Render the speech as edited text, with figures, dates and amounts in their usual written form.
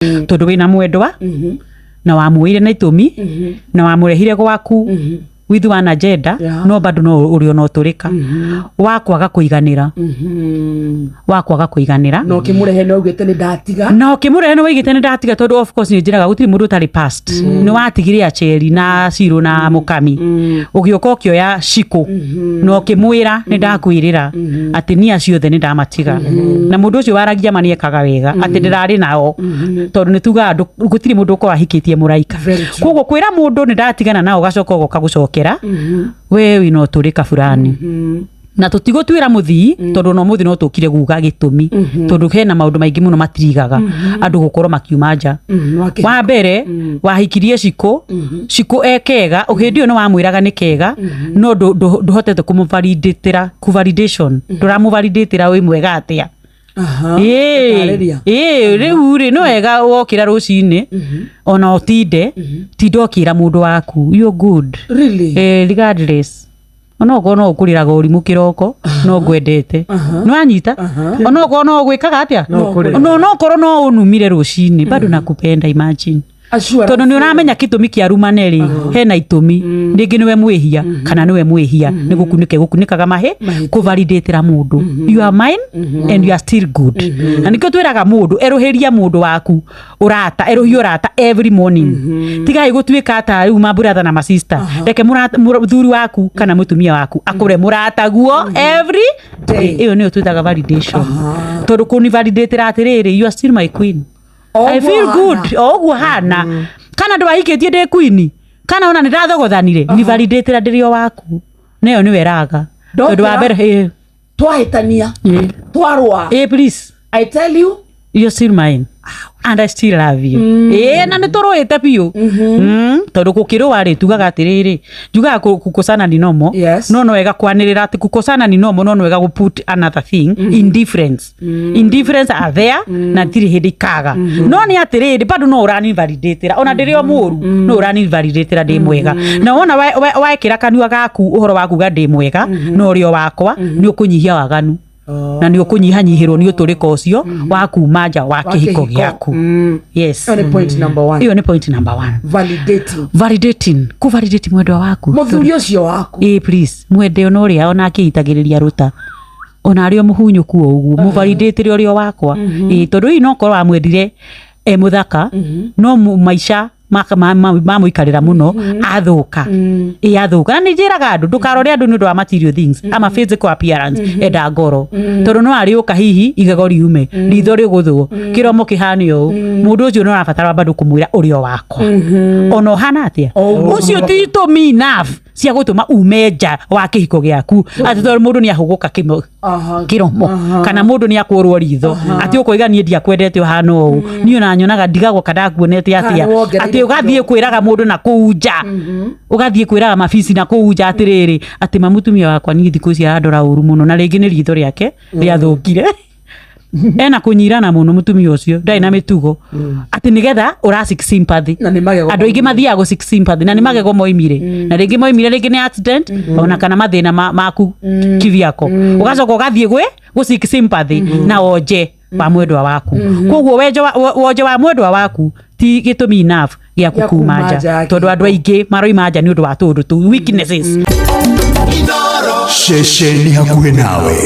tondu wina mwendwa na wamuire na itumi na wamurehire gwaku with one agenda no bado no uri ono turika wakwaga kuiganira no kimurehe no gwite ni ndatiga wigite ni ndatiga tondu of course ni njiraga gutiri mundu utari past ni watigire acheri na Ciro na Mukami ugioka ukioya Shiko no kimwira ni ndakwirira ati ni aciothe ni ndamatiga na mundu ucio waragia maniekaga wega ati ndirari nao tondu ni tuga gutiri mundu ko ahikitie muraika koguo kwira mundu ni ndatigana nao gacoka ugoka gucokera we wino turika fulani na tutigotwira muthii tondu no muthi no tukire guga gitumi tondu hena maundu maingi muno matirigaga andu gukorwo makiuma nja wa mbere wahikirie Shiko ekega uhindio no wamwiraga ni kega no nduhotete kuvalidation nduramuvalidate we mwega atia riu no wega wokira rucini ona otinde tindokira mundu waku you good really regardless ono no ukuriraga urimu kiroko no gwendete no anyita ono no gwikaga atia no korwo no unumire rucini bado nakupenda imagine tondu ni uramenya kitumi kia rumaneri hena itumi ringi niwe mwihia kana niwe mwihia ni gukunikaga mahe kuvalidate mundu you are mine and you are still good na nikyo twiraga mundu eruhiria mundu waku urata every morning tigai gutwika ata riu ma brother na ma sister reke muthuri waku kana mutumia waku akure murata guo every day iyo ni twitaga validation tondu kuni validate atiriri you are still my queen. I feel good. Ogu hana. Kana ndo wahikitie ndi queen. Kana ona nirathogothanire ni validate ndirio waku. Neyo ni weraga. Tondu wa mbere twahitania. Twarwa. Please. I tell you you're still mine. And I still love you. Na nitoroete piu. Tondu gukirwa ri tugaga atiriri. Juga kukosana ni nomo. No wega kwanirira ati kukosana ni nomo no wega put another thing indifference. Indifference are there na tiri hindi kaga. No ni atiriri bado no urani validate. Ona ndirio muru no urani validate ndi mwega. Na ona waikira kanua gaku uhoro waku ga ndi mwega no rio wakwa ni ukunyihia waganu. Na ni ukunyihanyihirwo ni uturika ucio wa kuma nja wa kihiko giaku. Yes. Iyo ni point number 1. Iyo ni point number 1. Validating. Kuvalidate mwendwa waku. Muthuri ucio waku. Please. Mwende ono ria ona akihitagiriria ruta. Ona ario muhunyuku uguo. Muvalidate rio wakwa. Tondu ino korwo amwendire muthaka no maisha mamuikarira muno athuka athuka na nijiraga andu ndukarore andu ni ndu wa material things ama physical appearance enda ngoro tondu no ari uka hihi igego riume ritho riguthwo kiromo kihani o mundu ucio no arabatara bado kumwira urio wako ono hana atia ucio ti to me enough cia gutuma umenja wa kihiko giaku ati tondu mundu ni ahuguka kiromo kana mundu ni akurwo ritho ati ukoigania ndia kwendete hana o ni ona nyonaga ndigagwo kada kuonete atia ati ugathie kwiraga mundu na kuuja ugathie kwiraga mafici na kuuja atiriri ati mamutumia wakwa ni thiku cia andora uru muno na ringi ni ritho riake riathukire ena kunyirana muno mutumia ucio ndai na mitugo ati nigetha ura seek sympathy andu ingi mathia go seek sympathy na ni magego moimire na ringi moimire ringi ni accident ona kana mathina maku kiviako ugacoka ugathie go seek sympathy na oje wa mwendwa waku koguo woje wa mwendwa waku ti gitumi enough ya kukumanja tondu andu aingi maroimanja ni undu wa tundu tu weaknesses Sheshe ni hakuhe nawe.